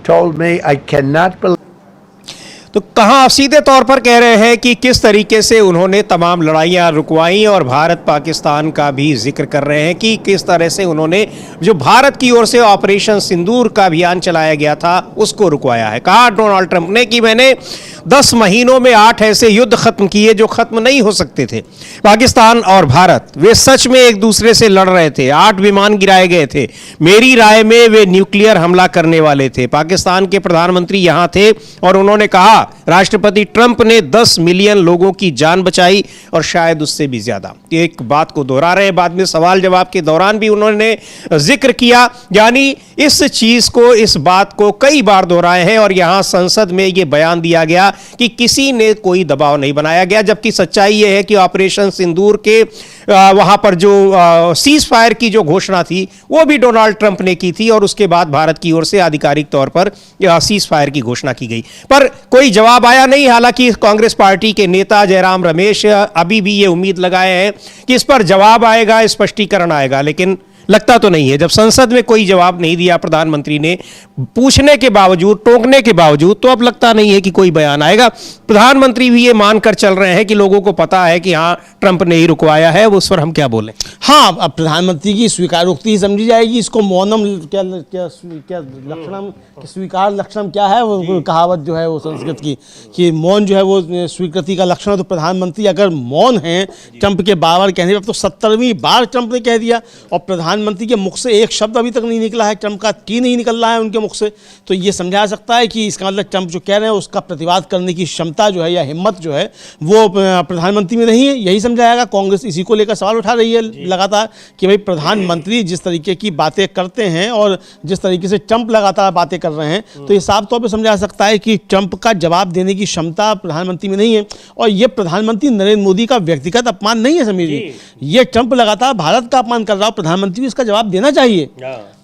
told me, I cannot believe. तो कहाँ सीधे तौर पर कह रहे हैं कि किस तरीके से उन्होंने तमाम लड़ाइयाँ रुकवाई और भारत पाकिस्तान का भी जिक्र कर रहे हैं कि किस तरह से उन्होंने जो भारत की ओर से ऑपरेशन सिंदूर का अभियान चलाया गया था उसको रुकवाया है। कहा डोनाल्ड ट्रंप ने कि मैंने 10 महीनों में 8 ऐसे युद्ध खत्म किए जो खत्म नहीं हो सकते थे। पाकिस्तान और भारत वे सच में एक दूसरे से लड़ रहे थे, 8 विमान गिराए गए थे। मेरी राय में वे न्यूक्लियर हमला करने वाले थे। पाकिस्तान के प्रधानमंत्री यहाँ थे और उन्होंने कहा राष्ट्रपति ट्रंप ने 10 मिलियन लोगों की जान बचाई और शायद उससे भी ज्यादा। एक बात को दोहरा रहे, बाद में सवाल जवाब के दौरान भी उन्होंने जिक्र किया, यानी इस चीज को, इस बात को कई बार दोहराए हैं और यहां संसद में यह बयान दिया गया कि किसी ने कोई दबाव नहीं बनाया गया, जबकि सच्चाई यह है कि ऑपरेशन सिंदूर के वहां पर जो सीज फायर की जो घोषणा थी वो भी डोनाल्ड ट्रंप ने की थी और उसके बाद भारत की ओर से आधिकारिक तौर पर सीज फायर की घोषणा की गई, पर कोई जवाब आया नहीं। हालांकि कांग्रेस पार्टी के नेता जयराम रमेश अभी भी ये उम्मीद लगाए हैं कि इस पर जवाब आएगा, स्पष्टीकरण आएगा, लेकिन लगता तो नहीं है। जब संसद में कोई जवाब नहीं दिया प्रधानमंत्री ने, पूछने के बावजूद, टोकने के बावजूद, तो अब लगता नहीं है कि कोई बयान आएगा। प्रधानमंत्री भी ये मानकर चल रहे हैं कि लोगों को पता है कि हाँ ट्रंप ने ही रुकवाया है, उस पर हम क्या बोलें। हाँ, अब प्रधानमंत्री की स्वीकारोक्ति ही समझी जाएगी। इसको मौनम क्या लक्षणम, स्वीकार लक्षणम क्या है, वो कहावत जो है वो संस्कृत की, कि मौन जो है वो स्वीकृति का लक्षण है। तो प्रधानमंत्री अगर मौन है ट्रंप के बार कहने पर, तो 70वीं बार ट्रंप ने कह दिया और प्रधानमंत्री के मुख से एक शब्द अभी तक नहीं निकला है, ट्रंप का टी नहीं निकल रहा है उनके मुख से। तो ये समझा सकता है कि इसका मतलब ट्रंप जो कह रहे हैं उसका प्रतिवाद करने की क्षमता जो है या हिम्मत जो है वो प्रधानमंत्री में नहीं है, यही समझाएगा। कांग्रेस इसी को लेकर सवाल उठा रही है लगातार कि भाई प्रधानमंत्री जिस तरीके की बातें करते हैं और जिस तरीके से ट्रंप लगातार बातें कर रहे हैं, तो ये साफ तौर पर समझा सकता है कि ट्रंप का जवाब देने की क्षमता प्रधानमंत्री में नहीं है। और ये प्रधानमंत्री नरेंद्र मोदी का व्यक्तिगत अपमान नहीं है समीर जी, ये ट्रंप लगातार भारत का अपमान कर रहा है, प्रधानमंत्री इसका जवाब देना चाहिए।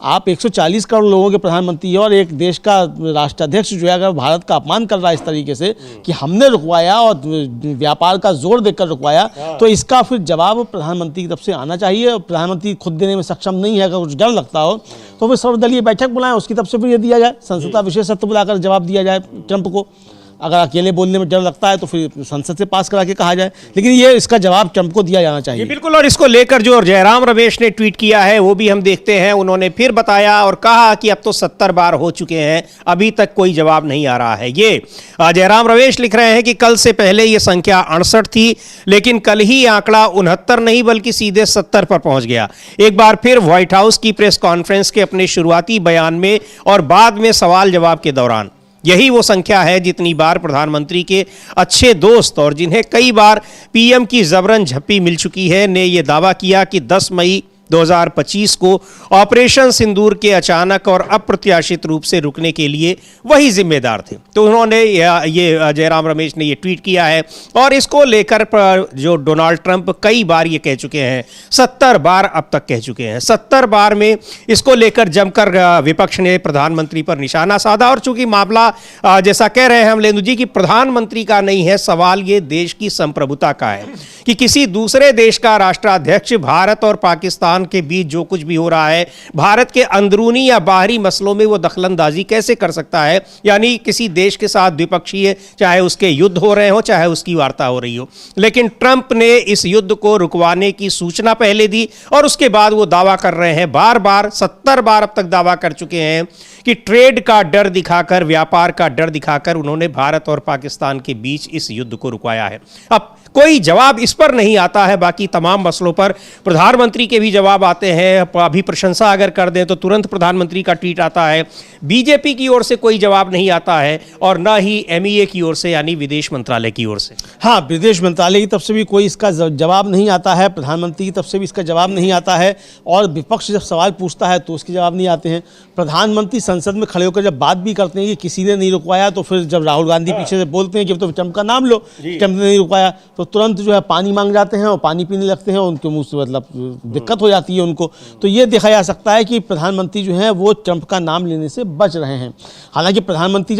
आप 140 करोड़ लोगों के प्रधानमंत्री हैं और एक देश का राष्ट्राध्यक्ष जो है अगर भारत का अपमान कर रहा है इस तरीके से कि हमने रुकवाया और व्यापार का जोर देकर रुकवाया, तो इसका फिर जवाब प्रधानमंत्री की तरफ से आना चाहिए। और प्रधानमंत्री खुद देने में सक्षम नहीं है, अगर कुछ डर लगता हो तो फिर सर्वदलीय बैठक बुलाएं, उसकी तरफ से फिर ये दिया जाए, संसद का विशेष सत्र बुलाकर जवाब दिया जाए ट्रंप को। अगर अकेले बोलने में डर लगता है तो फिर संसद से पास करा के कहा जाए, लेकिन ये इसका जवाब ट्रंप को दिया जाना चाहिए। बिल्कुल, और इसको लेकर जो जयराम रमेश ने ट्वीट किया है वो भी हम देखते हैं। उन्होंने फिर बताया और कहा कि अब तो 70 बार हो चुके हैं, अभी तक कोई जवाब नहीं आ रहा है। ये जयराम रमेश लिख रहे हैं कि कल से पहले ये संख्या 68 थी, लेकिन कल ही आंकड़ा 69 नहीं बल्कि सीधे 70 पर पहुंच गया। एक बार फिर व्हाइट हाउस की प्रेस कॉन्फ्रेंस के अपने शुरुआती बयान में और बाद में सवाल जवाब के दौरान यही वो संख्या है जितनी बार प्रधानमंत्री के अच्छे दोस्त और जिन्हें कई बार पीएम की जबरन झप्पी मिल चुकी है ने यह दावा किया कि 10 मई 2025 को ऑपरेशन सिंदूर के अचानक और अप्रत्याशित रूप से रुकने के लिए वही जिम्मेदार थे। तो उन्होंने ये जयराम रमेश ने ये ट्वीट किया है और इसको लेकर जो डोनाल्ड ट्रंप कई बार ये कह चुके हैं, 70 बार अब तक कह चुके हैं। 70 बार में इसको लेकर जमकर विपक्ष ने प्रधानमंत्री पर निशाना साधा और चूंकि मामला जैसा कह रहे हैं हम लेंदु जी की प्रधानमंत्री का नहीं है, सवाल ये देश की संप्रभुता का है कि किसी दूसरे देश का राष्ट्राध्यक्ष भारत और पाकिस्तान के बीच जो कुछ भी हो रहा है, भारत के अंदरूनी या बाहरी मसलों में वो दखलंदाजी कैसे कर सकता है। यानी किसी देश के साथ द्विपक्षीय, चाहे उसके युद्ध हो रहे हो चाहे उसकी वार्ता हो रही हो, लेकिन ट्रंप ने इस युद्ध को रुकवाने की सूचना पहले दी और उसके बाद वो दावा कर रहे हैं, बार बार 70 बार अब तक दावा कर चुके हैं कि ट्रेड का डर दिखाकर, व्यापार का डर दिखाकर उन्होंने भारत और पाकिस्तान के बीच इस युद्ध को रुकवाया है। अब कोई जवाब इस पर नहीं आता है। बाकी तमाम मसलों पर प्रधानमंत्री के भी जवाब आते हैं। अभी प्रशंसा अगर कर दें तो तुरंत प्रधानमंत्री का ट्वीट आता है, बीजेपी की ओर से कोई जवाब नहीं आता है और ना ही एमईए की ओर से यानी विदेश मंत्रालय की ओर से। हाँ, विदेश मंत्रालय की तरफ से भी कोई इसका जवाब नहीं आता है, प्रधानमंत्री की तरफ से भी इसका जवाब नहीं आता है और विपक्ष जब सवाल पूछता है तो उसके जवाब नहीं आते हैं। प्रधानमंत्री संसद में खड़े होकर जब बात भी करते हैं कि किसी ने नहीं रुकवाया, तो फिर जब राहुल गांधी पीछे से बोलते हैं कि तो ट्रंप का नाम लो, ट्रंप ने नहीं रुकवाया, तो तुरंत जो है पानी मांग जाते हैं और पानी पीने लगते हैं, उनके मुंह से मतलब दिक्कत हो जाती है उनको। तो ये देखा जा सकता है कि प्रधानमंत्री जो है वो ट्रंप का नाम लेने से बच रहे हैं। हालांकि प्रधानमंत्री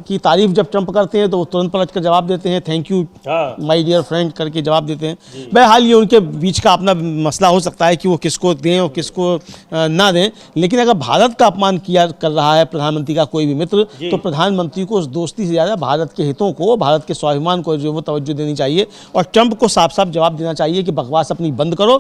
की तारीफ जब ट्रंप करते हैं तो वो तुरंत पलट कर जवाब देते हैं, thank you my dear friend करके जवाब देते हैं। बहरहाल ये उनके बीच का अपना मसला हो सकता है कि वो किसको दें और किसको ना दें, लेकिन अगर भारत का अपमान किया कर रहा है प्रधानमंत्री का कोई भी मित्र, तो प्रधानमंत्री को उस दोस्ती से ज़्यादा भारत के हितों को, भारत के स्वाभिमान को जो वो तवज्जो देनी चाहिए और ट्रंप को साफ साफ जवाब देना चाहिए कि बकवास अपनी बंद करो,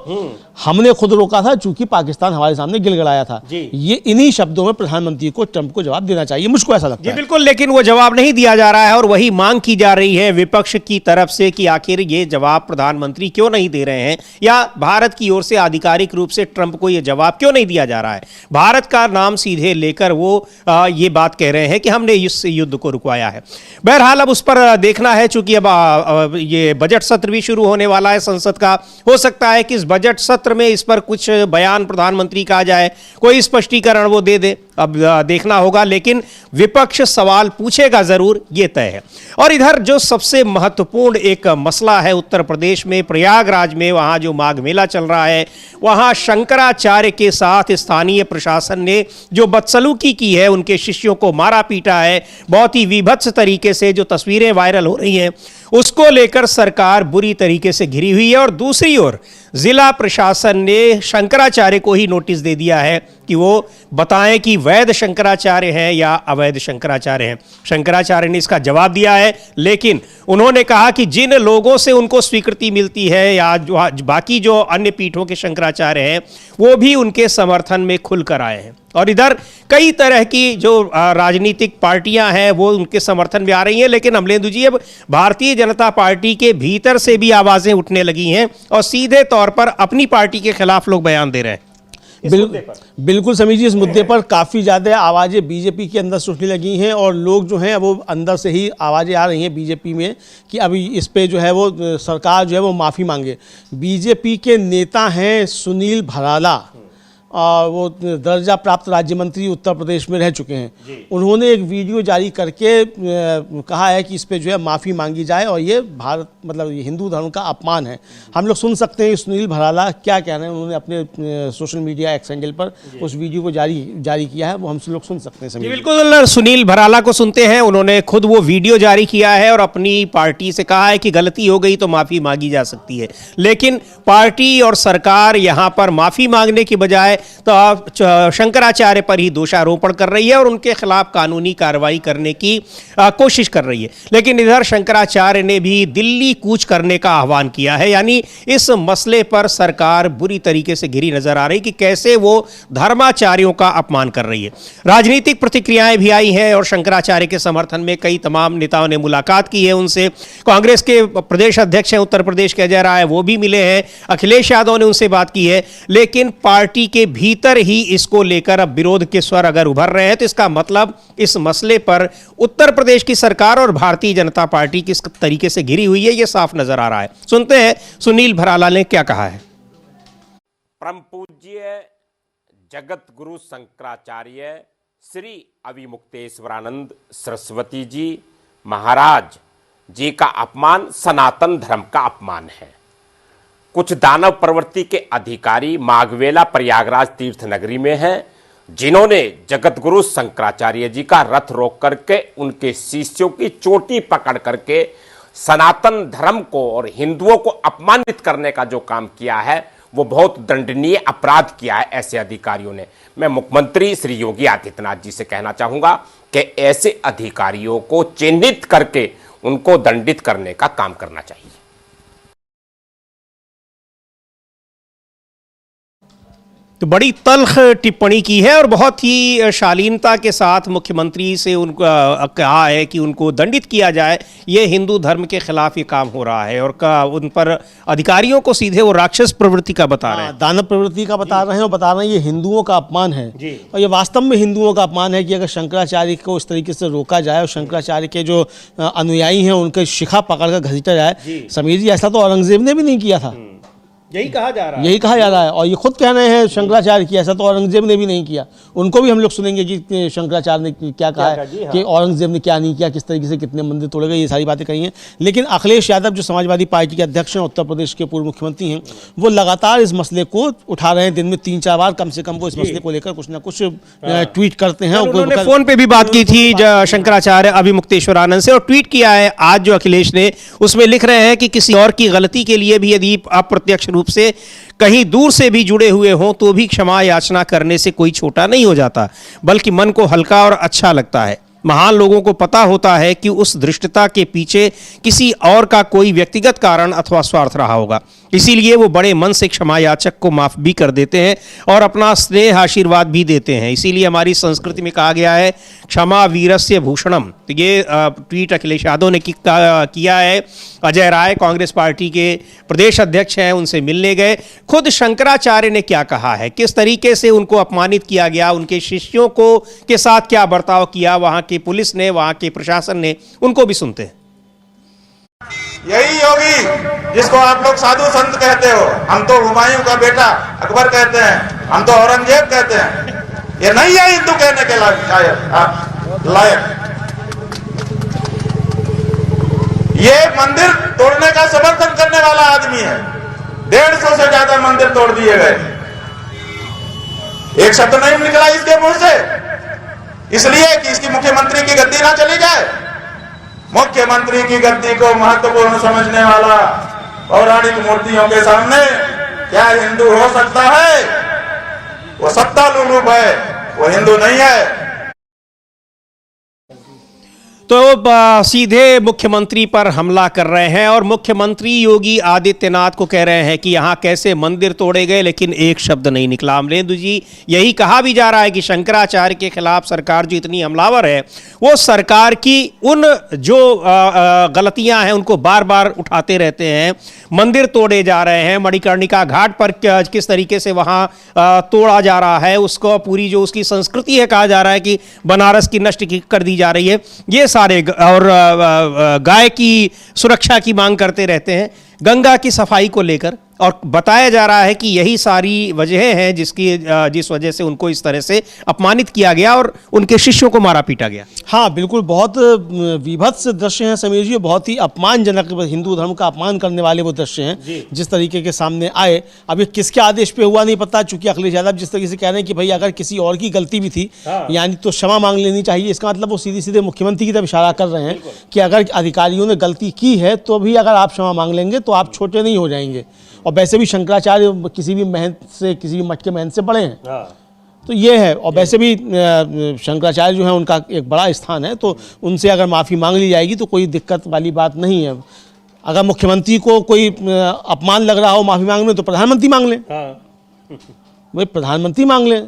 हमने खुद रोका था चूंकि पाकिस्तान हमारे सामने गिड़गिड़ाया था। ये इन्हीं शब्दों में प्रधानमंत्री को ट्रंप को जवाब देना चाहिए, मुझको ऐसा लगता है। बिल्कुल, लेकिन वो जवाब नहीं दिया जा रहा है और वही मांग की जा रही है विपक्ष की तरफ से कि आखिर ये जवाब प्रधानमंत्री क्यों नहीं दे रहे हैं, या भारत की ओर से आधिकारिक रूप से ट्रंप को ये जवाब क्यों नहीं दिया जा रहा है। भारत का नाम सीधे लेकर वो ये बात कह रहे हैं कि हमने इस युद्ध को रुकवाया है। बहरहाल अब उस पर देखना है, चूंकि अब ये बजट सत्र भी शुरू होने वाला है संसद का। हो सकता है कि इस बजट सत्र में इस पर कुछ बयान प्रधानमंत्री का आ जाए, कोई स्पष्टीकरण वो दे दे, अब देखना होगा। लेकिन विपक्ष सवाल पूछेगा जरूर, ये तय है। और इधर जो सबसे महत्वपूर्ण एक मसला है उत्तर प्रदेश में, प्रयागराज में, वहाँ जो माघ मेला चल रहा है, वहाँ शंकराचार्य के साथ स्थानीय प्रशासन ने जो बदसलूकी की है, उनके शिष्यों को मारा पीटा है बहुत ही विभत्स तरीके से, जो तस्वीरें वायरल हो रही हैं, उसको लेकर सरकार बुरी तरीके से घिरी हुई है। और दूसरी ओर जिला प्रशासन ने शंकराचार्य को ही नोटिस दे दिया है कि वो बताएं कि वैध शंकराचार्य हैं या अवैध शंकराचार्य हैं। शंकराचार्य ने इसका जवाब दिया है, लेकिन उन्होंने कहा कि जिन लोगों से उनको स्वीकृति मिलती है या जो बाकी जो अन्य पीठों के शंकराचार्य हैं, वो भी उनके समर्थन में खुलकर आए हैं। और इधर कई तरह की जो राजनीतिक पार्टियां हैं वो उनके समर्थन में आ रही हैं। लेकिन अमलेंदु जी, अब भारतीय जनता पार्टी के भीतर से भी आवाजें उठने लगी हैं और सीधे तौर पर अपनी पार्टी के खिलाफ लोग बयान दे रहे हैं। बिल्कुल समीर जी, इस मुद्दे पर काफ़ी ज़्यादा आवाज़ें बीजेपी के अंदर से उठने लगी हैं और लोग जो हैं वो अंदर से ही आवाज़ें आ रही हैं बीजेपी में कि अभी इस पे जो है वो सरकार जो है वो माफ़ी मांगे। बीजेपी के नेता हैं सुनील भराला, वो दर्जा प्राप्त राज्य मंत्री उत्तर प्रदेश में रह चुके हैं। उन्होंने एक वीडियो जारी करके कहा है कि इस पे जो है माफ़ी मांगी जाए और ये भारत मतलब ये हिंदू धर्म का अपमान है। हम लोग सुन सकते हैं सुनील भराला क्या कह रहे हैं। उन्होंने अपने सोशल मीडिया एक्स हैंडल पर उस वीडियो को जारी किया है, वो हम लोग सुन सकते हैं। बिल्कुल, सुनील भराला को सुनते हैं। उन्होंने खुद वो वीडियो जारी किया है और अपनी पार्टी से कहा है कि गलती हो गई तो माफ़ी मांगी जा सकती है। लेकिन पार्टी और सरकार यहाँ पर माफ़ी मांगने की बजाय तो शंकराचार्य पर ही दोषारोपण कर रही है और उनके खिलाफ कानूनी कार्रवाई करने की कोशिश कर रही है। लेकिन इधर शंकराचार्य ने भी दिल्ली कूच करने का आह्वान किया है, यानी इस मसले पर सरकार बुरी तरीके से घिरी नजर आ रही कि कैसे वो धर्माचार्यों का अपमान कर रही है। राजनीतिक प्रतिक्रियाएं भी आई हैं और शंकराचार्य के समर्थन में कई तमाम नेताओं ने मुलाकात की है उनसे। कांग्रेस के प्रदेश अध्यक्ष हैं उत्तर प्रदेश के अजय राय, वो भी मिले हैं। अखिलेश यादव ने उनसे बात की है। लेकिन पार्टी के भीतर ही इसको लेकर अब विरोध के स्वर अगर उभर रहे हैं तो इसका मतलब इस मसले पर उत्तर प्रदेश की सरकार और भारतीय जनता पार्टी किस तरीके से घिरी हुई है, यह साफ नजर आ रहा है। सुनते हैं सुनील भराला ने क्या कहा है। परम पूज्य जगत गुरु शंकराचार्य श्री अविमुक्तेश्वरानंद सरस्वती जी महाराज जी का अपमान सनातन धर्म का अपमान है। कुछ दानव प्रवृत्ति के अधिकारी माघवेला प्रयागराज तीर्थ नगरी में हैं, जिन्होंने जगत गुरु शंकराचार्य जी का रथ रोक करके उनके शिष्यों की चोटी पकड़ करके सनातन धर्म को और हिंदुओं को अपमानित करने का जो काम किया है वो बहुत दंडनीय अपराध किया है ऐसे अधिकारियों ने। मैं मुख्यमंत्री श्री योगी आदित्यनाथ जी से कहना चाहूंगा कि ऐसे अधिकारियों को चिन्हित करके उनको दंडित करने का काम करना चाहिए। तो बड़ी तल्ख टिप्पणी की है और बहुत ही शालीनता के साथ मुख्यमंत्री से उनको कहा है कि उनको दंडित किया जाए। ये हिंदू धर्म के खिलाफ ये काम हो रहा है और उन पर अधिकारियों को सीधे वो राक्षस प्रवृत्ति का बता रहे हैं, दानव प्रवृत्ति का बता रहे हैं और बता रहे हैं ये हिंदुओं का अपमान है। और ये वास्तव में हिंदुओं का अपमान है कि अगर शंकराचार्य को इस तरीके से रोका जाए और शंकराचार्य के जो अनुयायी हैं उनके शिखा पकड़ कर घसीटा जाए। समीर जी, ऐसा तो औरंगजेब ने भी नहीं किया था। यही कहा जा रहा है। यही कहा जा रहा है और ये खुद कह रहे हैं शंकराचार्य की, ऐसा तो औरंगजेब ने भी नहीं किया। उनको भी हम लोग सुनेंगे कि शंकराचार्य ने क्या कहा है कि औरंगजेब ने क्या नहीं किया, किस तरीके से कितने मंदिर तोड़े गए, ये सारी बातें कही हैं। लेकिन अखिलेश यादव जो समाजवादी पार्टी के अध्यक्ष हैं, उत्तर प्रदेश के पूर्व मुख्यमंत्री हैं, वो लगातार इस मसले को उठा रहे हैं। दिन में 3-4 बार कम से कम वो इस मसले को लेकर कुछ ना कुछ ट्वीट करते हैं। उन्होंने फोन पे भी बात की थी शंकराचार्य अभिमुक्तेश्वरानंद से और ट्वीट किया है आज जो अखिलेश ने, उसमें लिख रहे हैं कि किसी और की गलती के लिए भी यदि अप्रत्यक्ष रूप से कहीं दूर से भी जुड़े हुए हों तो भी क्षमा याचना करने से कोई छोटा नहीं हो जाता, बल्कि मन को हल्का और अच्छा लगता है। महान लोगों को पता होता है कि उस धृष्टता के पीछे किसी और का कोई व्यक्तिगत कारण अथवा स्वार्थ रहा होगा, इसीलिए वो बड़े मन से क्षमा याचक को माफ भी कर देते हैं और अपना स्नेह आशीर्वाद भी देते हैं। इसीलिए हमारी संस्कृति में कहा गया है क्षमा वीरस्य भूषणम। तो ये ट्वीट अखिलेश यादव ने किया है। अजय राय कांग्रेस पार्टी के प्रदेश अध्यक्ष हैं, उनसे मिलने गए। खुद शंकराचार्य ने क्या कहा है, किस तरीके से उनको अपमानित किया गया, उनके शिष्यों को के साथ क्या बर्ताव किया वहां की पुलिस ने, वहां के प्रशासन ने, उनको भी सुनते हैं। यही योगी जिसको आप लोग साधु संत कहते हो, हम तो हुमायूं का बेटा अकबर कहते हैं, हम तो औरंगजेब कहते हैं, ये नहीं है हिंदू कहने के लायक। ये मंदिर तोड़ने का समर्थन करने वाला आदमी है। 150 से ज्यादा मंदिर तोड़ दिए गए, एक शब्द नहीं निकला इसके मुंह से, इसलिए कि इसकी मुख्यमंत्री की गद्दी ना चली जाए। मुख्यमंत्री की गद्दी को महत्वपूर्ण समझने वाला पौराणिक मूर्तियों के सामने क्या हिंदू हो सकता है? वो सत्ता लुलूप है, वो हिंदू नहीं है। तो सीधे मुख्यमंत्री पर हमला कर रहे हैं और मुख्यमंत्री योगी आदित्यनाथ को कह रहे हैं कि यहाँ कैसे मंदिर तोड़े गए, लेकिन एक शब्द नहीं निकला। अमरेंद्र जी, यही कहा भी जा रहा है कि शंकराचार्य के खिलाफ सरकार जो इतनी हमलावर है, वो सरकार की उन जो गलतियां हैं उनको बार बार उठाते रहते हैं। मंदिर तोड़े जा रहे हैं, मणिकर्णिका घाट पर किस तरीके से वहाँ तोड़ा जा रहा है, उसको पूरी जो उसकी संस्कृति है, कहा जा रहा है कि बनारस की नष्ट कर दी जा रही है, ये सारे, और गाय की सुरक्षा की मांग करते रहते हैं, गंगा की सफाई को लेकर, और बताया जा रहा है कि यही सारी वजह हैं जिस वजह से उनको इस तरह से अपमानित किया गया और उनके शिष्यों को मारा पीटा गया। हाँ बिल्कुल, बहुत विभत्स दृश्य हैं समीर जी, बहुत ही अपमानजनक, हिंदू धर्म का अपमान करने वाले वो दृश्य हैं जिस तरीके के सामने आए। अब ये किसके आदेश पे हुआ नहीं पता, चूंकि अखिलेश यादव जिस तरीके से कह रहे हैं कि भाई अगर किसी और की गलती भी थी यानी तो क्षमा मांग लेनी चाहिए, इसका मतलब वो सीधे सीधे मुख्यमंत्री की तरफ इशारा कर रहे हैं कि अगर अधिकारियों ने गलती की है तो भी अगर आप क्षमा मांग लेंगे तो आप छोटे नहीं हो जाएंगे। और वैसे भी शंकराचार्य किसी भी महंत से, किसी भी मठ के महंत से बड़े हैं, तो ये है। और वैसे भी शंकराचार्य जो है उनका एक बड़ा स्थान है, तो उनसे अगर माफ़ी मांग ली जाएगी तो कोई दिक्कत वाली बात नहीं है। अगर मुख्यमंत्री को कोई अपमान लग रहा हो माफ़ी मांगने, तो प्रधानमंत्री मांग लें। भाई प्रधानमंत्री मांग लें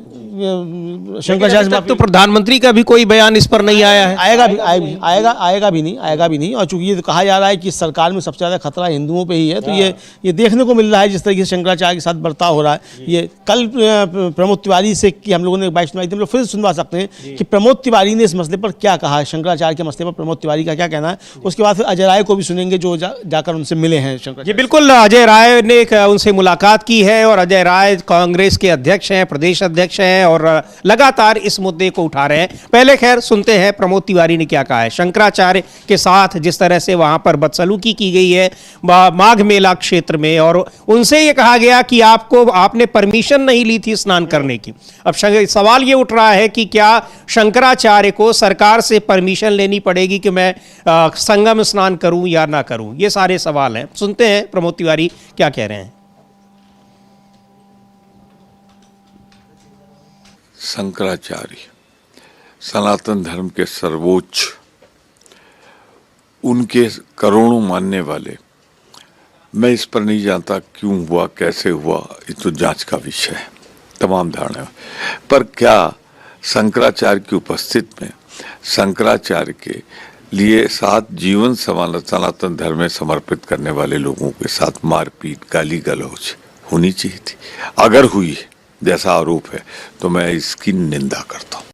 शंकराचार्य। तो प्रधानमंत्री का भी कोई बयान इस पर नहीं आया है। आएगा भी नहीं। और चूंकि ये तो कहा जा रहा है कि सरकार में सबसे ज़्यादा खतरा हिंदुओं पे ही है, तो ये देखने को मिल रहा है जिस तरीके से शंकराचार्य के साथ बर्ताव हो रहा है। ये कल प्रमोद तिवारी से कि हम लोगों ने 22 हम लोग फिर सुनवा सकते हैं कि प्रमोद तिवारी ने इस मसले पर क्या कहा है, शंकराचार्य के मसले पर प्रमोद तिवारी का क्या कहना है। उसके बाद फिर अजय राय को भी सुनेंगे जो जाकर उनसे मिले हैं शंकराचार्य। जी बिल्कुल, अजय राय ने उनसे मुलाकात की है और अजय राय कांग्रेस के अध्यक्ष हैं, प्रदेश अध्यक्ष हैं और लगातार इस मुद्दे को उठा रहे हैं। पहले खैर सुनते हैं प्रमोद तिवारी ने क्या कहा है। शंकराचार्य के साथ जिस तरह से वहां पर बदसलूकी की गई है माघ मेला क्षेत्र में, और उनसे ये कहा गया कि आपने परमिशन नहीं ली थी स्नान करने की। अब सवाल ये उठ रहा है कि क्या शंकराचार्य को सरकार से परमिशन लेनी पड़ेगी कि मैं संगम स्नान करूं या ना करूं? ये सारे सवाल हैं। सुनते हैं प्रमोद तिवारी क्या कह रहे हैं। शंकराचार्य सनातन धर्म के सर्वोच्च, उनके करोड़ों मानने वाले, मैं इस पर नहीं जानता क्यों हुआ, कैसे हुआ, ये तो जांच का विषय है, तमाम धारणा। पर क्या शंकराचार्य की उपस्थिति में शंकराचार्य के लिए साथ जीवन सनातन धर्म में समर्पित करने वाले लोगों के साथ मारपीट, गाली गलौज होनी चाहिए थी? अगर हुई जैसा आरोप है तो मैं इसकी निंदा करता हूं।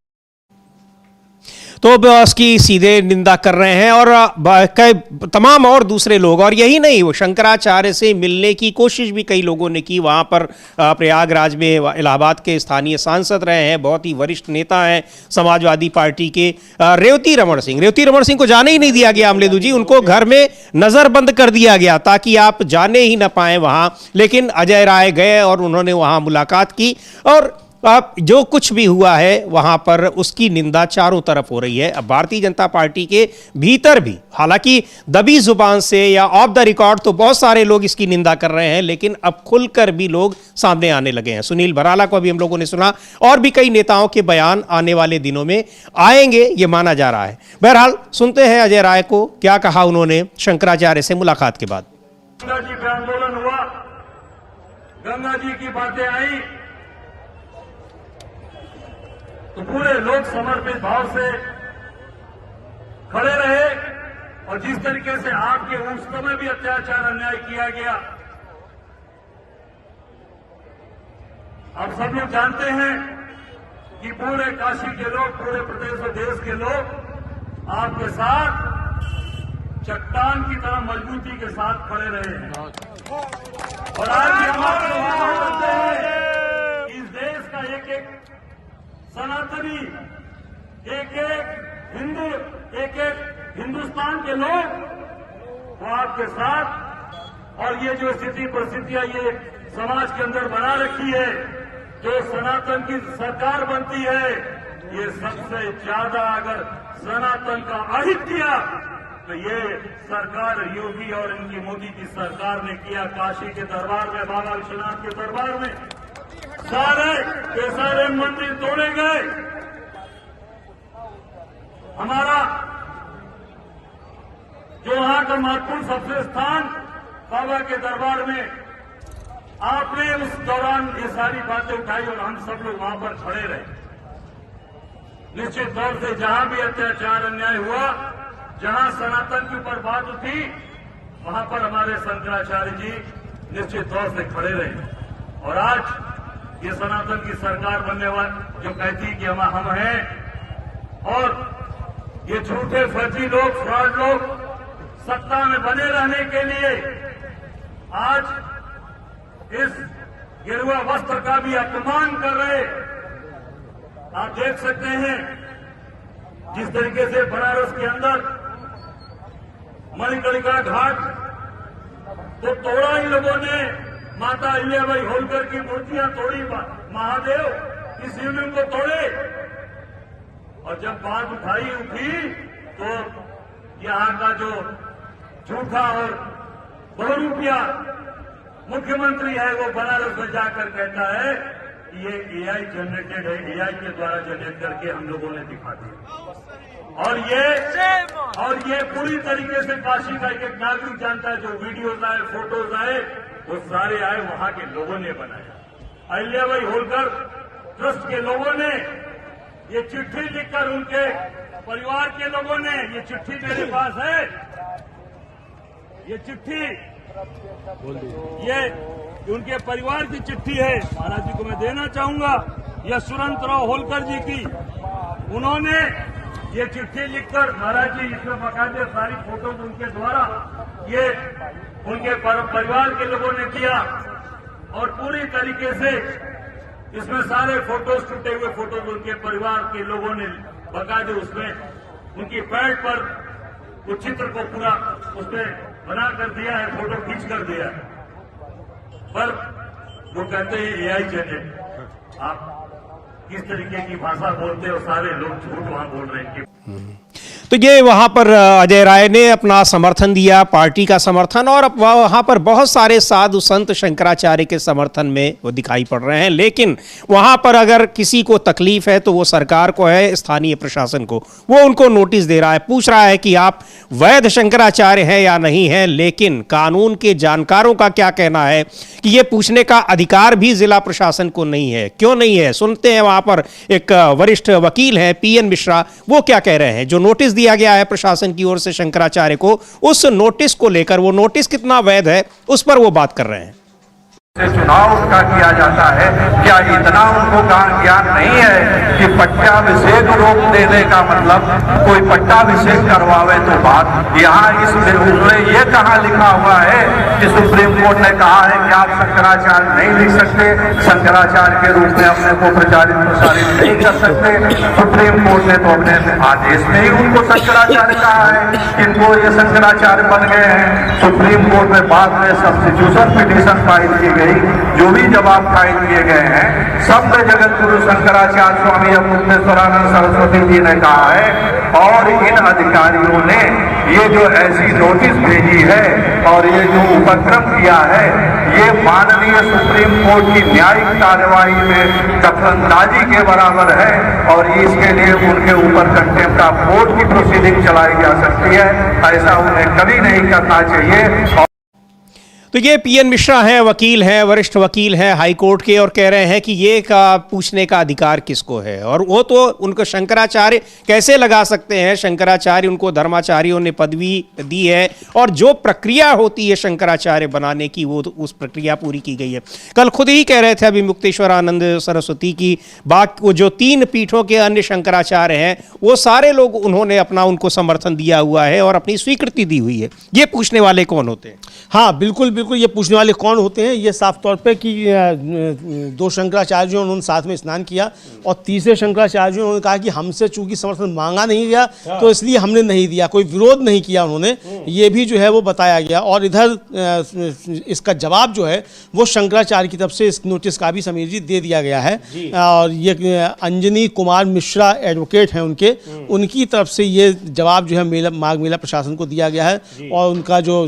तो उसकी सीधे निंदा कर रहे हैं और तमाम और दूसरे लोग, और यही नहीं, वो शंकराचार्य से मिलने की कोशिश भी कई लोगों ने की। वहाँ पर प्रयागराज में इलाहाबाद के स्थानीय सांसद रहे हैं, बहुत ही वरिष्ठ नेता हैं समाजवादी पार्टी के, रेवती रमण सिंह को जाने ही नहीं दिया गया अमलेदू जी, उनको घर में नज़रबंद कर दिया गया ताकि आप जाने ही ना पाएं वहाँ। लेकिन अजय राय गए और उन्होंने वहाँ मुलाकात की, और अब जो कुछ भी हुआ है वहां पर उसकी निंदा चारों तरफ हो रही है। अब भारतीय जनता पार्टी के भीतर भी, हालांकि दबी जुबान से या ऑफ द रिकॉर्ड तो बहुत सारे लोग इसकी निंदा कर रहे हैं, लेकिन अब खुलकर भी लोग सामने आने लगे हैं। सुनील भराला को अभी हम लोगों ने सुना, और भी कई नेताओं के बयान आने वाले दिनों में आएंगे, ये माना जा रहा है। बहरहाल सुनते हैं अजय राय को, क्या कहा उन्होंने शंकराचार्य से मुलाकात के बाद। गंगा जी का आंदोलन हुआ, गंगा जी की बातें आई तो पूरे लोग समर्पित भाव से खड़े रहे, और जिस तरीके से आपके उस समय भी अत्याचार अन्याय किया गया, आप सब लोग जानते हैं कि पूरे काशी के लोग, पूरे प्रदेश और देश के लोग आपके साथ चट्टान की तरह मजबूती के साथ खड़े रहे हैं। और आज भी हम आपको बताते हैं कि इस देश का एक एक सनातनी, एक एक हिंदुस्तान के लोग वो आपके साथ, और ये जो स्थिति परिस्थितियां ये समाज के अंदर बना रखी है, जो सनातन की सरकार बनती है, ये सबसे ज्यादा अगर सनातन का अहित किया तो ये सरकार योगी और इनकी मोदी की सरकार ने किया। काशी के दरबार में, बाबा विश्वनाथ के दरबार में सारे के सारे मंदिर तोड़े गए। हमारा जो वहां का महत्वपूर्ण सबसे स्थान बाबा के दरबार में, आपने उस दौरान ये सारी बातें उठाई और हम सब लोग वहां पर खड़े रहे। निश्चित तौर से जहां भी अत्याचार अन्याय हुआ, जहां सनातन के ऊपर बात उठी, वहां पर हमारे शंकराचार्य जी निश्चित तौर से खड़े रहे। और आज ये सनातन की सरकार बनने वाली जो कहती कि हम हैं, और ये झूठे फर्जी लोग, फ्रॉड लोग सत्ता में बने रहने के लिए आज इस गेरुआ वस्त्र का भी अपमान कर रहे। आप देख सकते हैं जिस तरीके से बनारस के अंदर मणिकर्णिका घाट तो तोड़ा इन लोगों ने, माता अहिल्याबाई होलकर की मूर्तियां तोड़ी, महादेव की शिवलिंग को तोड़े, और जब बात उठी तो यहां का जो झूठा और बहुरूपिया मुख्यमंत्री है वो बनारस में जाकर कहता है कि ये एआई जनरेटेड है, एआई के द्वारा जनरेट करके हम लोगों ने दिखा दिया। और ये पूरी तरीके से काशी का एक नागरिक जानता है, जो वीडियोज आए, फोटोज आए, वो सारे आए वहां के लोगों ने बनाया। अहिल्याबाई होलकर ट्रस्ट के लोगों ने ये चिट्ठी लिखकर, उनके परिवार के लोगों ने, ये चिट्ठी मेरे पास है, ये चिट्ठी ये उनके परिवार की चिट्ठी है, महाराज जी को मैं देना चाहूंगा, यशवंतराव होलकर जी की। उन्होंने ये चिट्ठी लिखकर, महाराज जी इसमें बाकायदे सारी फोटोज उनके द्वारा, ये उनके परिवार के लोगों ने किया, और पूरी तरीके से इसमें सारे फोटोज, टूटे हुए फोटोज उनके परिवार के लोगों ने बाकायदे उसमें उनकी पैड पर उस चित्र को पूरा उसमें बना कर दिया है, फोटो खींच कर दिया है। पर वो कहते हैं एआई जनरेट। आप किस तरीके की भाषा बोलते हो, सारे लोग झूठ वहां बोल रहे हैं। तो ये वहाँ पर अजय राय ने अपना समर्थन दिया, पार्टी का समर्थन, और वहाँ पर बहुत सारे साधु संत शंकराचार्य के समर्थन में वो दिखाई पड़ रहे हैं। लेकिन वहाँ पर अगर किसी को तकलीफ है तो वो सरकार को है, स्थानीय प्रशासन को। वो उनको नोटिस दे रहा है, पूछ रहा है कि आप वैध शंकराचार्य हैं या नहीं हैं। लेकिन कानून के जानकारों का क्या कहना है कि ये पूछने का अधिकार भी जिला प्रशासन को नहीं है। क्यों नहीं है, सुनते हैं। वहाँ पर एक वरिष्ठ वकील हैं पीएन मिश्रा, वो क्या कह रहे हैं। जो नोटिस दिया गया है प्रशासन की ओर से शंकराचार्य को, उस नोटिस को लेकर, वो नोटिस कितना वैध है उस पर वो बात कर रहे हैं। से चुनाव उनका किया जाता है, क्या इतना उनको ज्ञान नहीं है कि पट्टाभिषेक रोक देने का मतलब कोई पट्टाभिषेक करवावे तो बात। यहाँ उसने ये कहाँ लिखा हुआ है कि सुप्रीम कोर्ट ने कहा है कि आप शंकराचार्य नहीं लिख सकते, शंकराचार्य के रूप में अपने को प्रचारित प्रसारित नहीं कर सकते। सुप्रीम कोर्ट ने तो अपने आदेश में ही उनको शंकराचार्य कहा है, इनको ये शंकराचार्य बन गए हैं। सुप्रीम कोर्ट में बाद में सब्स्टिट्यूशन पिटीशन फाइल की गई, जो भी जवाब फाइल किए गए हैं सब में जगत गुरु शंकराचार्य स्वामी अवधूतेश्वरानंद सरस्वती जी ने कहा है। और इन अधिकारियों ने ये जो ऐसी नोटिस भेजी है और ये जो उपक्रम किया है, ये माननीय सुप्रीम कोर्ट की न्यायिक कार्यवाही में दखलंदाजी के बराबर है और इसके लिए उनके ऊपर कंटेम्प्ट ऑफ कोर्ट की प्रोसीडिंग चलाई जा सकती है। ऐसा उन्हें कभी नहीं करना चाहिए। तो ये पीएन मिश्रा हैं, वकील हैं, वरिष्ठ वकील हैं हाई कोर्ट के, और कह रहे हैं कि ये का पूछने का अधिकार किसको है। और वो तो उनको शंकराचार्य कैसे लगा सकते हैं, शंकराचार्य उनको धर्माचार्यों ने पदवी दी है और जो प्रक्रिया होती है शंकराचार्य बनाने की वो उस प्रक्रिया पूरी की गई है। कल खुद ही कह रहे थे अभी मुक्तेश्वरानंद सरस्वती की बात, वो जो 3 पीठों के अन्य शंकराचार्य हैं वो सारे लोग उन्होंने अपना उनको समर्थन दिया हुआ है और अपनी स्वीकृति दी हुई है। ये पूछने वाले कौन होते हैं? हाँ बिल्कुल बिल्कुल, ये पूछने वाले कौन होते हैं ये साफ तौर पे कि 2 शंकराचार्यों उन्होंने साथ में स्नान किया और तीसरे शंकराचार्यों उन्होंने कहा कि हमसे चूंकि समर्थन मांगा नहीं गया तो इसलिए हमने नहीं दिया, कोई विरोध नहीं किया उन्होंने, ये भी जो है वो बताया गया। और इधर इसका जवाब जो है वो शंकराचार्य की तरफ से इस नोटिस का भी समीर जी दे दिया गया है। और ये अंजनी कुमार मिश्रा एडवोकेट हैं उनकी तरफ से ये जवाब जो है माघ मेला प्रशासन को दिया गया है। और उनका जो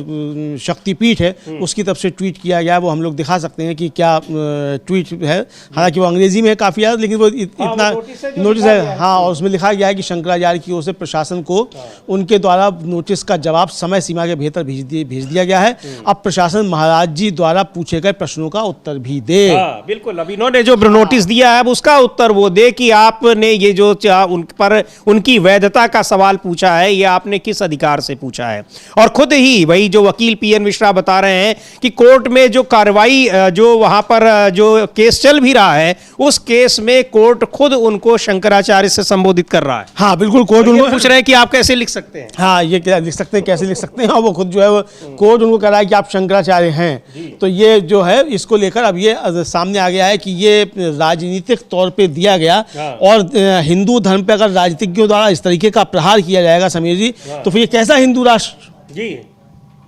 शक्तिपीठ है उसकी तरफ से ट्वीट किया गया, वो हम लोग दिखा सकते हैं कि क्या ट्वीट है। हालांकि वो अंग्रेजी में है काफ़ी ज़्यादा, लेकिन वो इतना नोटिस है। हाँ, और उसमें लिखा गया है कि शंकराचार्य की ओर से प्रशासन को उनके द्वारा नोटिस का जवाब समय सीमा के भीतर भेज दिया गया है। अब प्रशासन महाराज जी द्वारा पूछे गए प्रश्नों का उत्तर भी दे। बिल्कुल, अब इन्होंने जो नोटिस दिया है अब उसका उत्तर वो दे कि आपने ये जो उन पर उनकी वैधता का सवाल पूछा है ये आपने किस अधिकार से पूछा है। और खुद ही वही जो वकील पीएन मिश्रा बता रहे हैं कि कोर्ट में जो कार्रवाई जो वहां पर जो केस चल भी रहा है उस केस में कोर्ट खुद उनको शंकराचार्य से संबोधित कर रहा है। हाँ बिल्कुल, कोर्ट उनको पूछ रहे हैं कि आप कैसे लिख सकते हैं। हाँ, ये क्या लिख सकते हैं, कैसे लिख सकते हैं। और वो खुद जो है वो कोर्ट उनको कह रहा है कि आप शंकराचार्य हैं। तो ये जो है इसको लेकर अब ये सामने आ गया है कि ये राजनीतिक तौर पे दिया गया। और हिंदू धर्म पे अगर राजनीतिज्ञों द्वारा इस तरीके का प्रहार किया जाएगा समीर जी, तो फिर ये कैसा हिंदू राष्ट्र जी,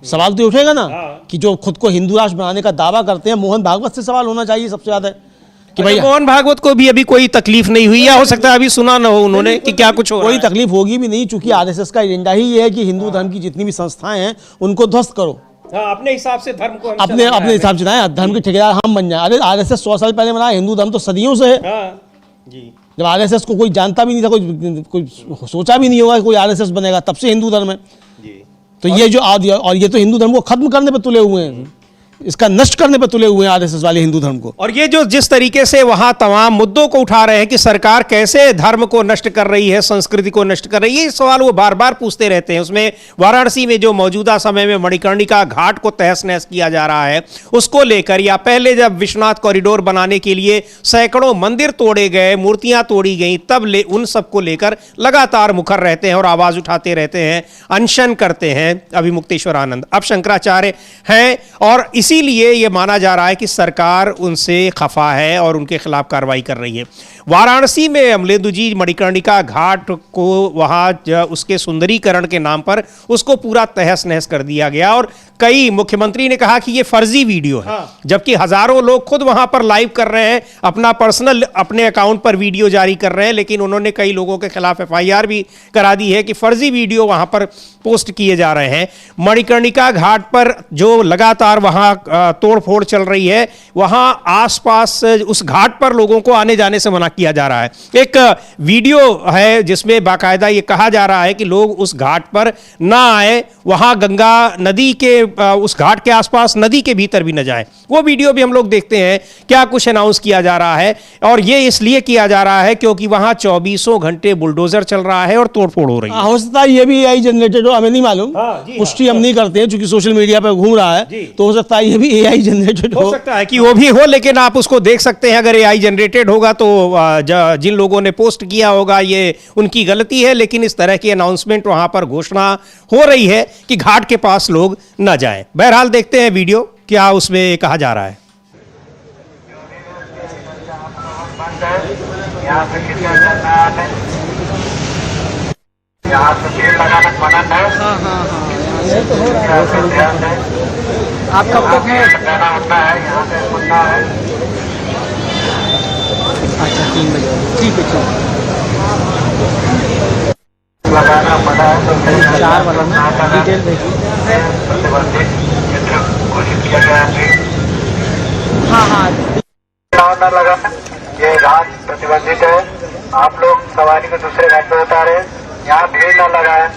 सवाल तो उठेगा ना। कि जो खुद को हिंदू राष्ट्र बनाने का दावा करते हैं, मोहन भागवत से सवाल होना चाहिए सबसे ज्यादा कि भाई मोहन भागवत को भी अभी कोई तकलीफ नहीं हुई, या हो सकता है अभी सुना ना हो उन्होंने कि क्या कुछ हो रहा है। कोई तकलीफ होगी भी नहीं, चूंकि आरएसएस का एजेंडा ही ये है कि हिंदू धर्म की जितनी भी संस्थाएं हैं उनको ध्वस्त करो। अपने हिसाब से धर्म को अपने हिसाब से ना धर्म के ठेकेदार हम बन जाए। अरे आरएसएस 100 साल पहले बनाया, हिंदू धर्म तो सदियों से है। जब आरएसएस को कोई जानता भी नहीं था, कोई सोचा भी नहीं होगा कोई आरएसएस बनेगा, तब से हिंदू धर्म है। तो ये जो और ये तो हिंदू धर्म को खत्म करने पर तुले हुए हैं, इसका नष्ट करने पर तुले हुए हैं आरएसएस वाले हिंदू धर्म को। और ये जो जिस तरीके से वहां तमाम मुद्दों को उठा रहे हैं कि सरकार कैसे धर्म को नष्ट कर रही है, संस्कृति को नष्ट कर रही है, ये सवाल वो बार बार पूछते रहते हैं। उसमें वाराणसी में जो मौजूदा समय में मणिकर्णिका घाट को तहस नहस किया जा रहा है उसको लेकर, या पहले जब विश्वनाथ कॉरिडोर बनाने के लिए सैकड़ों मंदिर तोड़े गए, मूर्तियां तोड़ी गई, तब उन सबको लेकर लगातार मुखर रहते हैं और आवाज उठाते रहते हैं, अनशन करते हैं अभी मुक्तेश्वरानंद। अब शंकराचार्य हैं और इसीलिए यह माना जा रहा है कि सरकार उनसे खफा है और उनके खिलाफ कार्रवाई कर रही है। वाराणसी में अमलेदु जी मणिकर्णिका घाट को वहां उसके सुंदरीकरण के नाम पर उसको पूरा तहस नहस कर दिया गया और कई मुख्यमंत्री ने कहा कि यह फर्जी वीडियो है। जबकि हजारों लोग खुद वहां पर लाइव कर रहे हैं, अपना पर्सनल अपने अकाउंट पर वीडियो जारी कर रहे हैं, लेकिन उन्होंने कई लोगों के खिलाफ एफआईआर भी करा दी है कि फर्जी वीडियो वहां पर पोस्ट किए जा रहे हैं। मणिकर्णिका घाट पर जो लगातार वहां तोड़फोड़ चल रही है, वहां आसपास उस घाट पर लोगों को आने जाने से मना किया जा रहा है। एक वीडियो है जिसमें बाकायदा ये कहा जा रहा है कि लोग उस घाट पर ना आए, वहां गंगा नदी के उस घाट के आसपास नदी के भीतर भी न जाए। वो वीडियो भी हम लोग देखते हैं, क्या कुछ अनाउंस किया जा रहा है। और ये इसलिए किया जा रहा है क्योंकि वहां 24 घंटे बुलडोजर चल रहा है और तोड़फोड़ हो रही है। हो सकता है ये भी AI जनरेटेड हो, हमें नहीं मालूम, पुष्टि हम नहीं करते हैं चूंकि सोशल मीडिया पर घूम रहा है, तो हो सकता है ये भी AI जनरेटेड हो सकता है कि वो भी हो, लेकिन आप उसको देख सकते हैं। अगर AI जनरेटेड होगा तो जिन लोगों ने पोस्ट किया होगा ये उनकी गलती है, लेकिन इस तरह की अनाउंसमेंट वहां पर घोषणा हो रही है कि घाट के पास लोग न जाएं। बहरहाल देखते हैं वीडियो क्या उसमें कहा जा रहा है। यहाँ से भीड़ लगाना मना है। ये तो हो रहा है। आप कब तक है? लगाना होता है, यहाँ पे मुन्ना है। अच्छा 3 बजे, ठीक है। लगाना मना है तो 4 वाला ना डिटेल देखिए। प्रतिबंधित क्षेत्र घोषित किया गया है। हाँ न लगा, ये घाट प्रतिबंधित है। आप लोग सवारी को दूसरे घाट पे उतारे, यहाँ भीड़ न लगाए।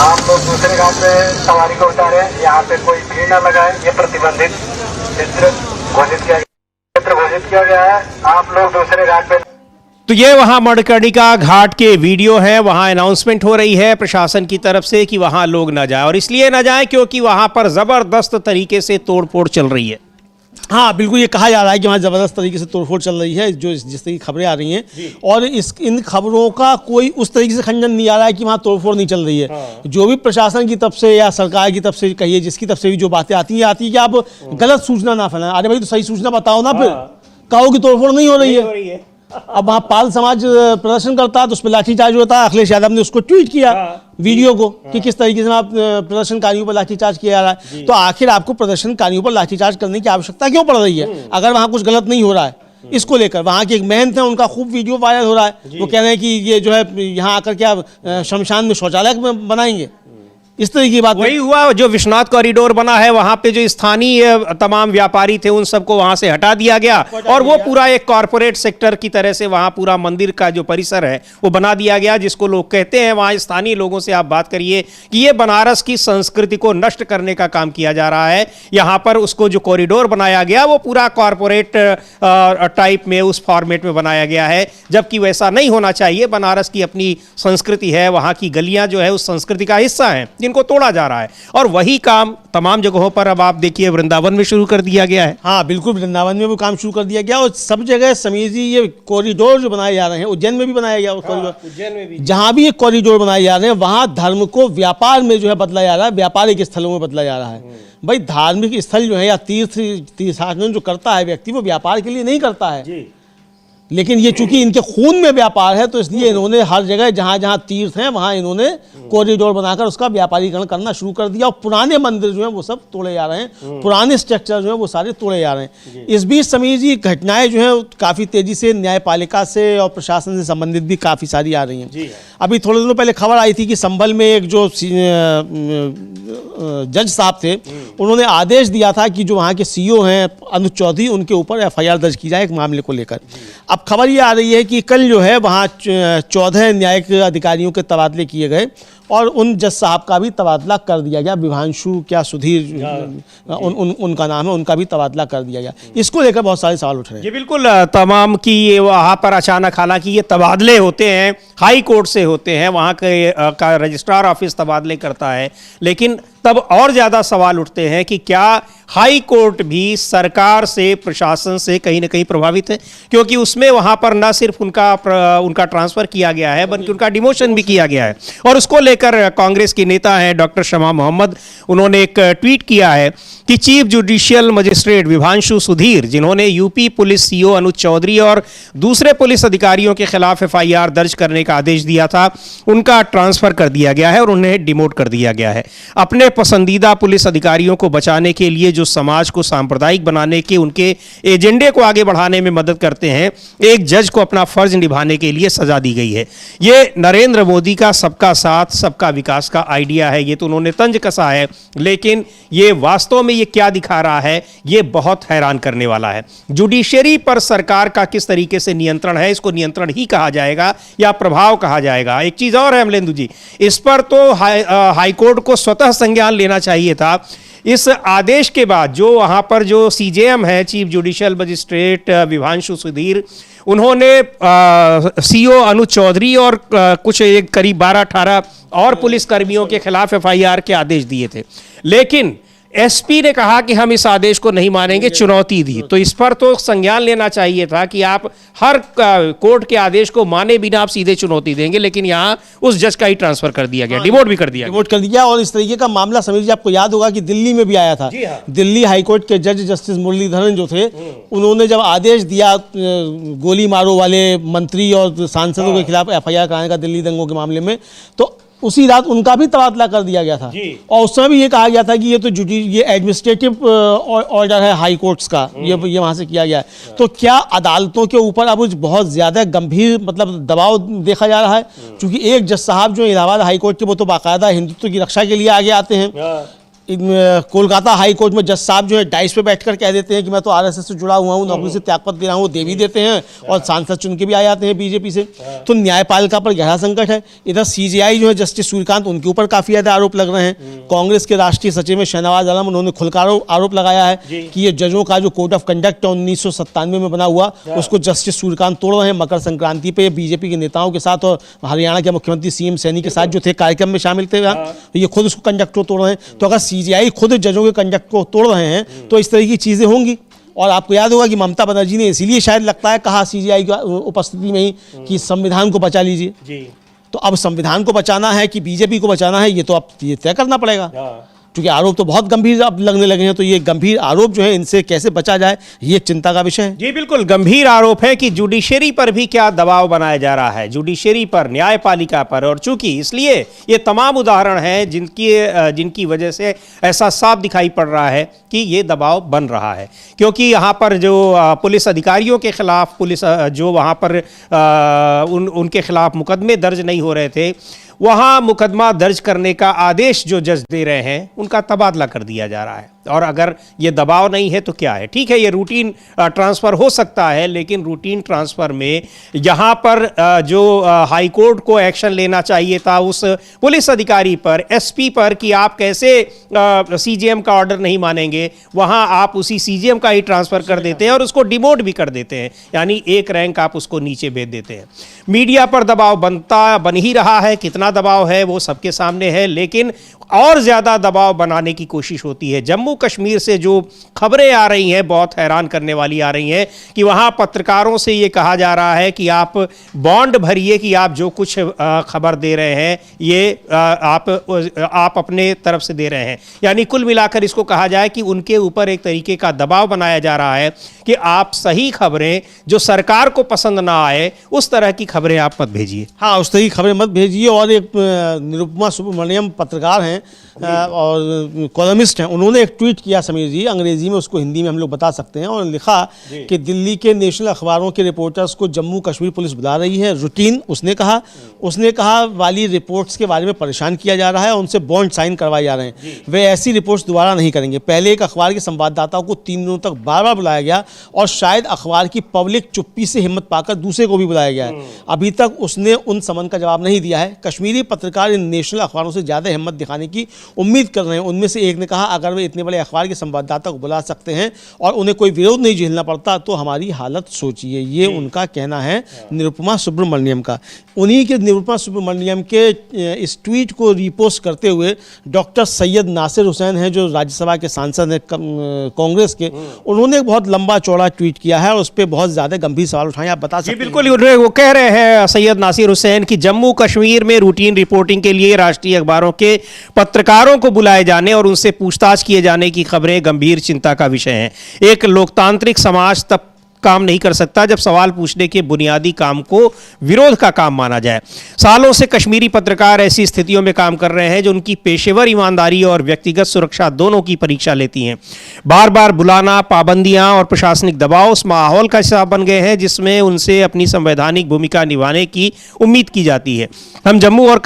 आप लोग दूसरे घाट पे सवारी को उतारे, यहाँ पे कोई भीड़ न लगाए। ये प्रतिबंधित क्षेत्र घोषित किया गया है। आप लोग दूसरे घाट पे। तो ये वहां मणिकर्णिका घाट के वीडियो है, वहां अनाउंसमेंट हो रही है प्रशासन की तरफ से कि वहां लोग ना जाए, और इसलिए ना जाए क्योंकि वहां पर जबरदस्त तरीके से तोड़फोड़ चल रही है। हाँ बिल्कुल, ये कहा जा रहा है कि वहाँ ज़बरदस्त तरीके से तोड़फोड़ चल रही है, जो जिस तरह की खबरें आ रही हैं, और इन खबरों का कोई उस तरीके से खंडन नहीं आ रहा है कि वहाँ तोड़फोड़ नहीं चल रही है। जो भी प्रशासन की तरफ से या सरकार की तरफ से कहिए, जिसकी तरफ से भी जो बातें आती है कि आप गलत सूचना ना फैलाएं। अरे भाई तो सही सूचना बताओ ना, फिर कहो कि तोड़फोड़ नहीं हो रही है। अब वहाँ पाल समाज प्रदर्शन करता है तो उस पर लाठीचार्ज होता है। अखिलेश यादव ने उसको ट्वीट किया वीडियो को कि किस तरीके से आप प्रदर्शनकारियों पर लाठीचार्ज किया जा रहा है। तो आखिर आपको प्रदर्शनकारियों पर लाठीचार्ज करने की आवश्यकता क्यों पड़ रही है अगर वहाँ कुछ गलत नहीं हो रहा है? इसको लेकर वहाँ के एक महंत हैं, उनका खूब वीडियो वायरल हो रहा है। वो कह रहे हैं कि ये जो है यहाँ आकर के आप शमशान में शौचालय बनाएंगे, इस तरह की बात वही हुआ। जो विश्वनाथ कॉरिडोर बना है वहां पे जो स्थानीय तमाम व्यापारी थे उन सबको वहां से हटा दिया गया, और वो पूरा एक कॉरपोरेट सेक्टर की तरह से वहां पूरा मंदिर का जो परिसर है वो बना दिया गया, जिसको लोग कहते हैं, वहां स्थानीय लोगों से आप बात करिए कि ये बनारस की संस्कृति को नष्ट करने का काम किया जा रहा है। यहाँ पर उसको जो कॉरिडोर बनाया गया वो पूरा कॉरपोरेट टाइप में उस फॉर्मेट में बनाया गया है, जबकि वैसा नहीं होना चाहिए। बनारस की अपनी संस्कृति है, वहां की गलियां जो है उस संस्कृति का हिस्सा है जिनको तोड़ा जा रहा है, और वही काम तमाम जगहों पर अब आप देखिए वृंदावन में शुरू कर दिया गया है। हाँ बिल्कुल, वृंदावन में वो काम शुरू कर दिया गया, और सब जगह समीर जी ये कॉरिडोर जो बनाए जा रहे हैं, उज्जैन में भी बनाया गया कॉरिडोर, उज्जैन में भी जहां भी ये कॉरिडोर बनाए जा रहे हैं वहां धर्म को व्यापार में जो है बदला जा रहा है, व्यापारिक स्थलों में बदला जा रहा है। भाई धार्मिक स्थल जो है या तीर्थाटन जो करता है व्यक्ति, वो व्यापार के लिए नहीं करता है, लेकिन ये चूंकि इनके खून में व्यापार है तो इसलिए इन्होंने हर जगह जहां जहां तीर्थ हैं वहां इन्होंने कॉरिडोर बनाकर उसका व्यापारीकरण करना शुरू कर दिया, और पुराने मंदिर जो हैं वो सब तोड़े जा रहे हैं, पुराने स्ट्रक्चर जो हैं वो सारे तोड़े जा रहे हैं। इस बीच समीर जी घटनाएं जो हैं काफ़ी तेजी से न्यायपालिका से और प्रशासन से संबंधित भी काफ़ी सारी आ रही हैं। अभी थोड़े दिनों पहले खबर आई थी कि संभल में एक जो जज साहब थे उन्होंने आदेश दिया था कि जो वहाँ के CEO हैं अनुज चौधरी, उनके ऊपर FIR दर्ज की जाए एक मामले को लेकर। अब खबर ये आ रही है कि कल जो है वहाँ 14 न्यायिक अधिकारियों के तबादले किए गए, और उन जज साहब का भी तबादला कर दिया गया। विभांशु क्या सुधीर उनका नाम है, उनका भी तबादला कर दिया गया। इसको लेकर बहुत सारे सवाल उठ रहे हैं। ये बिल्कुल तमाम की वहाँ पर अचानक, हालांकि ये तबादले होते हैं हाई कोर्ट से होते हैं, वहाँ का रजिस्ट्रार ऑफिस तबादले करता है, लेकिन तब और ज़्यादा सवाल उठते हैं कि क्या हाई कोर्ट भी सरकार से, प्रशासन से कहीं ना कहीं प्रभावित है, क्योंकि उसमें वहाँ पर न सिर्फ उनका ट्रांसफ़र किया गया है बल्कि उनका डिमोशन भी किया गया है। और उसको लेकर कांग्रेस की नेता हैं डॉक्टर शमा मोहम्मद, उन्होंने एक ट्वीट किया है कि chief judicial magistrate Vibhanshu Sudhir, जिन्होंने यूपी पुलिस CEO अनुज चौधरी और दूसरे पुलिस अधिकारियों के खिलाफ FIR दर्ज करने का आदेश दिया था, उनका ट्रांसफ़र कर दिया गया है और उन्हें डिमोट कर दिया गया है। अपने पसंदीदा पुलिस अधिकारियों को बचाने के लिए, जो समाज को सांप्रदायिक बनाने के उनके एजेंडे को आगे बढ़ाने में मदद करते हैं, एक जज को अपना फर्ज निभाने के लिए सजा दी गई है। ये नरेंद्र मोदी का सबका साथ सबका विकास का आइडिया है, ये तो उन्होंने तंज कसा है, लेकिन ये वास्तव में ये क्या दिखा रहा है, ये बहुत हैरान करने वाला है। जुडिशरी पर सरकार का किस तरीके से नियंत्रण है, इसको नियंत्रण ही कहा जाएगा या प्रभाव कहा जाएगा। एक चीज और है अमलेंदु जी, इस पर तो हाईकोर्ट को स्वतः संज्ञान लेना चाहिए था। इस आदेश के बाद जो वहां पर जो सीजेएम है, chief judicial magistrate Vibhanshu Sudhir, उन्होंने सीओ अनुज चौधरी और कुछ एक करीब 12-18 और पुलिस कर्मियों के खिलाफ एफआईआर के आदेश दिए थे, लेकिन एसपी ने कहा कि हम इस आदेश को नहीं मानेंगे, चुनौती दी। तो इस पर तो संज्ञान लेना चाहिए था कि आप हर कोर्ट के आदेश को माने बिना आप सीधे चुनौती देंगे, लेकिन यहाँ उस जज का ही ट्रांसफर कर दिया गया, डिमोट भी कर दिया, डिमोट कर दिया। और इस तरीके का मामला समीर जी आपको याद होगा कि दिल्ली में भी आया था। दिल्ली हाईकोर्ट के जज जस्टिस मुरलीधरन जो थे, उन्होंने जब आदेश दिया गोली मारो वाले मंत्री और सांसदों के खिलाफ एफआईआर कराने का दिल्ली दंगों के मामले में, तो उसी रात उनका भी तबादला कर दिया गया था। और उस समय भी ये कहा गया था कि ये तो ये एडमिनिस्ट्रेटिव ऑर्डर है हाई कोर्ट्स का, ये वहां से किया गया है। तो क्या अदालतों के ऊपर अब बहुत ज्यादा गंभीर मतलब दबाव देखा जा रहा है? क्योंकि एक जज साहब जो इलाहाबाद हाई कोर्ट के, वो तो बाकायदा हिंदुत्व की रक्षा के लिए आगे आते हैं। कोलकाता हाई कोर्ट में जज साहब जो है डाइस पे बैठकर कह देते हैं कि मैं तो आरएसएस से जुड़ा हुआ हूँ, नौकरी से त्यागपत्र दे रहा हूँ, वो दे भी देते हैं और सांसद चुन के भी आ जाते हैं बीजेपी से। तो न्यायपालिका पर गहरा संकट है। इधर सीजेआई जो है जस्टिस सूर्यकांत, उनके ऊपर काफी ज्यादा आरोप लग रहे हैं। कांग्रेस के राष्ट्रीय सचिव में शहनवाज आलम, उन्होंने खुलकर आरोप लगाया है कि ये जजों का जो कोड ऑफ कंडक्ट 1997 में बना हुआ, उसको जस्टिस सूर्यकांत तोड़ रहे हैं। मकर संक्रांति पे बीजेपी के नेताओं के साथ और हरियाणा के मुख्यमंत्री सीएम सैनी के साथ जो थे कार्यक्रम में शामिल थे, ये खुद उसको कंडक्ट को तोड़ रहे हैं। तो अगर सीजेआई खुद जजों के कंडक्ट को तोड़ रहे हैं तो इस तरह की चीजें होंगी। और आपको याद होगा कि ममता बनर्जी ने इसीलिए शायद लगता है कहा सीजेआई की उपस्थिति में ही कि संविधान को बचा लीजिए। तो अब संविधान को बचाना है कि बीजेपी को बचाना है, ये तो अब ये तय करना पड़ेगा, क्योंकि आरोप तो बहुत गंभीर अब लगने लगे हैं। तो ये गंभीर आरोप जो है, इनसे कैसे बचा जाए, ये एक चिंता का विषय है। जी बिल्कुल, गंभीर आरोप है कि जुडिशरी पर भी क्या दबाव बनाया जा रहा है, जुडिशरी पर, न्यायपालिका पर। और चूंकि इसलिए ये तमाम उदाहरण हैं जिनकी वजह से ऐसा साफ दिखाई पड़ रहा है कि ये दबाव बन रहा है। क्योंकि यहाँ पर जो पुलिस अधिकारियों के खिलाफ, पुलिस जो वहाँ पर उनके खिलाफ मुकदमे दर्ज नहीं हो रहे थे, वहां मुकदमा दर्ज करने का आदेश जो जज दे रहे हैं, उनका तबादला कर दिया जा रहा है। और अगर ये दबाव नहीं है तो क्या है? ठीक है, ये रूटीन ट्रांसफ़र हो सकता है, लेकिन रूटीन ट्रांसफ़र में यहाँ पर जो हाई कोर्ट को एक्शन लेना चाहिए था उस पुलिस अधिकारी पर, एसपी पर, कि आप कैसे सीजेएम का ऑर्डर नहीं मानेंगे, वहाँ आप उसी सीजेएम का ही ट्रांसफ़र कर देते हैं और उसको डिमोट भी कर देते हैं, यानी एक रैंक आप उसको नीचे भेज देते हैं। मीडिया पर दबाव बन ही रहा है, कितना दबाव है वो सबके सामने है, लेकिन और ज़्यादा दबाव बनाने की कोशिश होती है। जम्मू कश्मीर से जो खबरें आ रही हैं, बहुत हैरान करने वाली आ रही हैं कि वहाँ पत्रकारों से ये कहा जा रहा है कि आप बॉन्ड भरिए कि आप जो कुछ खबर दे रहे हैं ये आप अपने तरफ से दे रहे हैं। यानी कुल मिलाकर इसको कहा जाए कि उनके ऊपर एक तरीके का दबाव बनाया जा रहा है कि आप सही खबरें, जो सरकार को पसंद ना आए उस तरह की खबरें आप मत भेजिए। हाँ, उस तरह की खबरें मत भेजिए। और एक निरुपमा सुब्रमण्यम पत्रकार हैं और कॉलमिस्ट हैं, उन्होंने एक ट्वीट किया समीर जी, अंग्रेजी में, उसको हिंदी में हम लोग बता सकते हैं। और लिखा कि दिल्ली के नेशनल अखबारों के रिपोर्टर्स को जम्मू कश्मीर पुलिस बुला रही है, रूटीन, उसने कहा वाली रिपोर्ट्स के बारे में परेशान किया जा रहा है और उनसे बॉन्ड साइन करवाए जा रहे हैं। वे ऐसी रिपोर्ट्स दोबारा नहीं करेंगे। पहले एक अखबार के संवाददाताओं को 3 दिनों तक बार बार बुलाया गया और शायद अखबार की पब्लिक चुप्पी से हिम्मत पाकर दूसरे को भी बुलाया गया है। अभी तक उसने उन समन का जवाब नहीं दिया है। कश्मीरी पत्रकार इन नेशनल अखबारों से ज़्यादा हिम्मत दिखाने की उम्मीद कर रहे हैं। उनमें से एक ने कहा, अगर वे इतने बड़े अखबार के संवाददाता को बुला सकते हैं और उन्हें कोई विरोध नहीं झेलना पड़ता तो हमारी हालत सोचिए। ये उनका कहना है, निरुपमा सुब्रमण्यम का। उन्हीं के निरुपमा सुब्रमण्यम के इस ट्वीट को रीपोस्ट करते हुए डॉक्टर सैयद नासिर हुसैन हैं, जो राज्यसभा के सांसद हैं कांग्रेस के, उन्होंने एक बहुत लंबा चौड़ा ट्वीट किया है और उस पर बहुत ज़्यादा गंभीर सवाल उठाए। आप बता सकते हैं? बिल्कुल, वो कह रहे हैं सैयद नासिर हुसैन कि जम्मू कश्मीर में रूटीन रिपोर्टिंग के लिए राष्ट्रीय अखबारों के पत्रकारों को बुलाए जाने और उनसे पूछताछ किए जाने की खबरें गंभीर चिंता का विषय हैं। एक लोकतांत्रिक समाज तब काम नहीं कर सकता जब सवाल पूछने के बुनियादी काम को विरोध का काम माना जाए। सालों से कश्मीरी पत्रकार ऐसी स्थितियों में काम कर रहे हैं जो उनकी पेशेवर ईमानदारी और व्यक्तिगत सुरक्षा दोनों की परीक्षा लेती हैं। बार बार बुलाना, पाबंदियां और प्रशासनिक दबाव उस माहौल का हिस्सा बन गए हैं जिसमें उनसे अपनी संवैधानिक भूमिका निभाने की उम्मीद की जाती है। हम जम्मू और